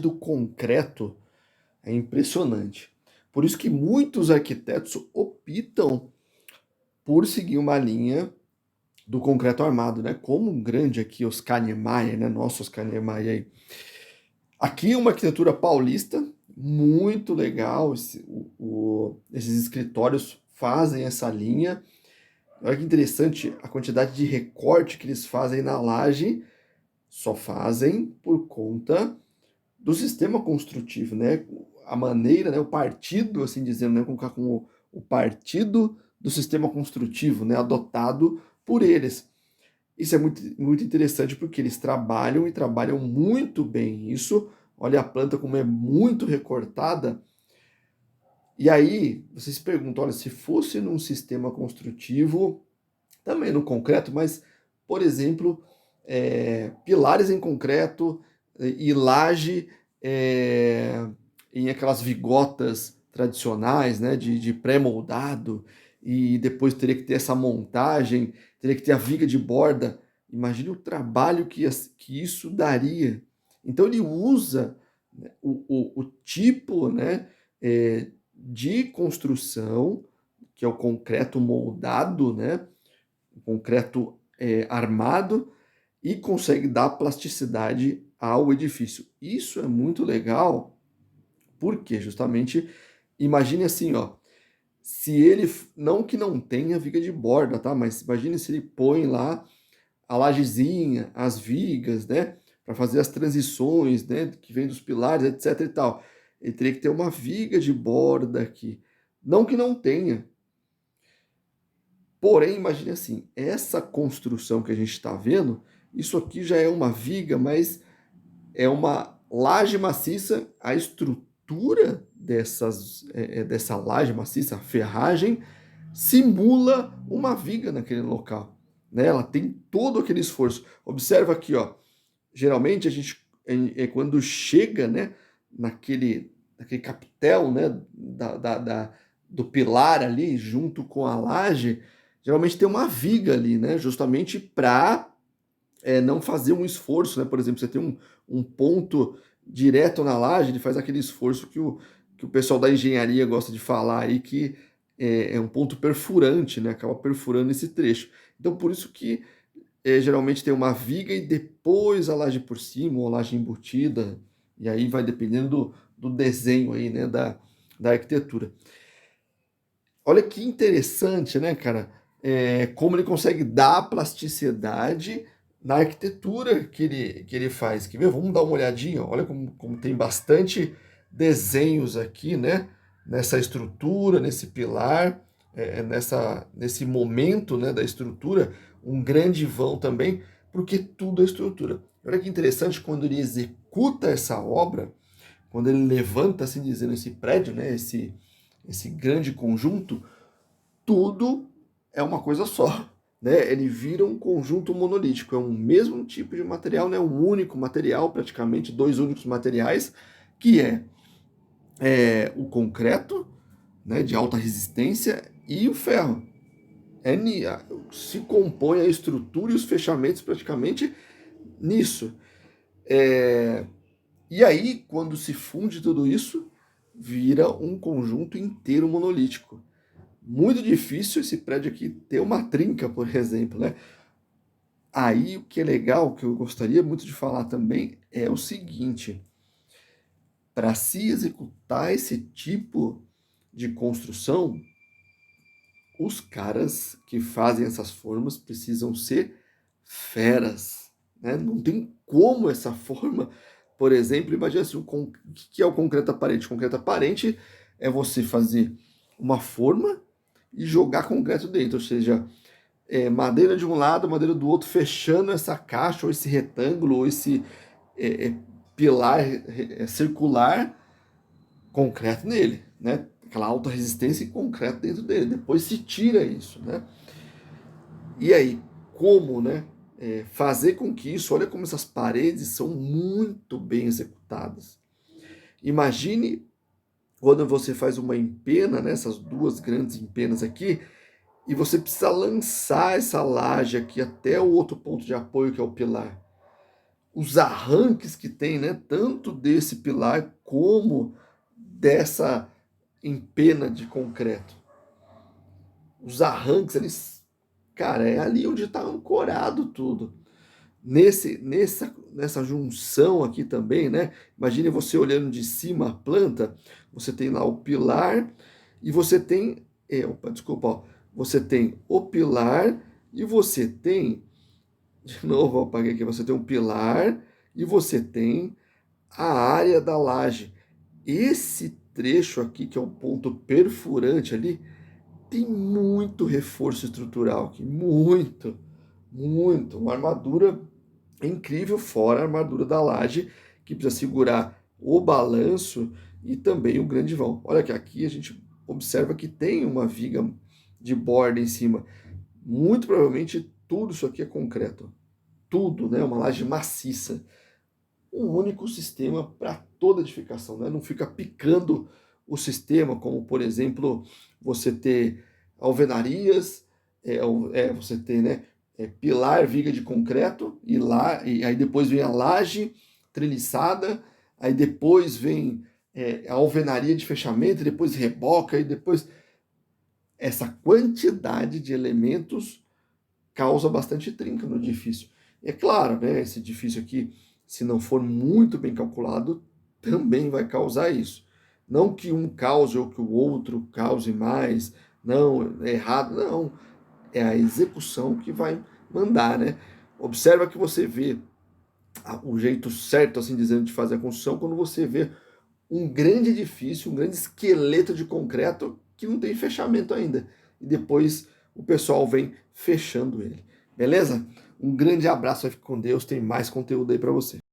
do concreto é impressionante. Por isso que muitos arquitetos optam por seguir uma linha do concreto armado, né? Como um grande aqui, Oscar Niemeyer, né? Nosso Oscar Niemeyer aí. Aqui é uma arquitetura paulista, muito legal. Esses escritórios fazem essa linha. Olha que interessante a quantidade de recorte que eles fazem na laje, só fazem por conta do sistema construtivo, né? A maneira, né? O partido, assim dizendo, né? Colocar como o partido do sistema construtivo, né? Adotado por eles. Isso é muito, muito interessante porque eles trabalham e trabalham muito bem isso. Olha a planta como é muito recortada. E aí, vocês se perguntam, olha, se fosse num sistema construtivo, também no concreto, mas, por exemplo, pilares em concreto e laje em aquelas vigotas tradicionais, né, de pré-moldado, e depois teria que ter essa montagem, teria que ter a viga de borda. Imagine o trabalho que isso daria. Então ele usa, né, o tipo, né, de construção, que é o concreto moldado, né, o concreto armado, e consegue dar plasticidade ao edifício. Isso é muito legal, porque justamente, imagine assim, ó, se ele, não que não tenha viga de borda, tá? Mas imagine se ele põe lá a lajezinha, as vigas, né? Para fazer as transições, né? Que vem dos pilares, etc e tal. Ele teria que ter uma viga de borda aqui. Não que não tenha. Porém, imagine assim, essa construção que a gente está vendo, isso aqui já é uma viga, mas é uma laje maciça. A estrutura dessa laje maciça, a ferragem, simula uma viga naquele local, né? Ela tem todo aquele esforço. Observa aqui, ó. Geralmente a gente quando chega, né, naquele capitel, né, do pilar ali junto com a laje, geralmente tem uma viga ali, né, justamente para não fazer um esforço, né? Por exemplo, você tem um ponto direto na laje, ele faz aquele esforço que o pessoal da engenharia gosta de falar aí, que é um ponto perfurante, né? Acaba perfurando esse trecho. Então, por isso que geralmente tem uma viga e depois a laje por cima, ou a laje embutida, e aí vai dependendo do desenho aí, né? Da arquitetura. Olha que interessante, né, cara? Como ele consegue dar plasticidade na arquitetura que ele faz. Quer ver? Vamos dar uma olhadinha. Olha como tem bastante desenhos aqui, né? Nessa estrutura, nesse pilar, nesse momento, né, da estrutura, um grande vão também, porque tudo é estrutura. Olha que interessante quando ele executa essa obra, quando ele levanta, assim dizendo, esse prédio, né, esse grande conjunto, tudo é uma coisa só, né? Ele vira um conjunto monolítico, é um mesmo tipo de material, né? Um único material, praticamente dois únicos materiais, que o concreto, né, de alta resistência, e o ferro. Se compõe a estrutura e os fechamentos praticamente nisso. É, e aí, quando se funde tudo isso, vira um conjunto inteiro monolítico. Muito difícil esse prédio aqui ter uma trinca, por exemplo, né? Aí o que é legal, que eu gostaria muito de falar também, é o seguinte: para se executar esse tipo de construção, os caras que fazem essas formas precisam ser feras, né? Não tem como essa forma, por exemplo, imagina assim, o que é o concreto aparente? O concreto aparente é você fazer uma forma e jogar concreto dentro, ou seja, madeira de um lado, madeira do outro, fechando essa caixa, ou esse retângulo, ou esse pilar circular, concreto nele, né? Aquela alta resistência e concreto dentro dele. Depois se tira isso, né? E aí, como, né? Fazer com que isso, olha como essas paredes são muito bem executadas. Imagine quando você faz uma empena, né, essas duas grandes empenas aqui, e você precisa lançar essa laje aqui até o outro ponto de apoio, que é o pilar. os arranques que tem, né, tanto desse pilar como dessa empena de concreto. Os arranques, eles, cara, é ali onde está ancorado tudo. Nessa junção aqui também, né? Imagine você olhando de cima a planta, você tem lá o pilar e você tem, opa, desculpa, ó, você tem o pilar e você tem, de novo, eu apaguei aqui, você tem um pilar e você tem a área da laje. Esse trecho aqui, que é o ponto perfurante ali, tem muito reforço estrutural aqui, muito, muito. Uma armadura incrível, fora a armadura da laje, que precisa segurar o balanço e também o grande vão. Olha que aqui a gente observa que tem uma viga de borda em cima. Muito provavelmente tudo isso aqui é concreto. Tudo, né? Uma laje maciça. Um único sistema para toda edificação, né? Não fica picando o sistema, como por exemplo, você ter alvenarias, você ter, né, pilar, viga de concreto, e aí depois vem a laje treliçada, aí depois vem a alvenaria de fechamento, e depois reboca, e depois essa quantidade de elementos causa bastante trinca no edifício. É claro, né, esse edifício aqui, se não for muito bem calculado, também vai causar isso. Não que um cause ou que o outro cause mais, não, é errado, não. É a execução que vai mandar, né? Observa que você vê o jeito certo, assim dizendo, de fazer a construção, quando você vê um grande edifício, um grande esqueleto de concreto que não tem fechamento ainda. E depois o pessoal vem fechando ele. Beleza? Um grande abraço, fique com Deus, tem mais conteúdo aí para você.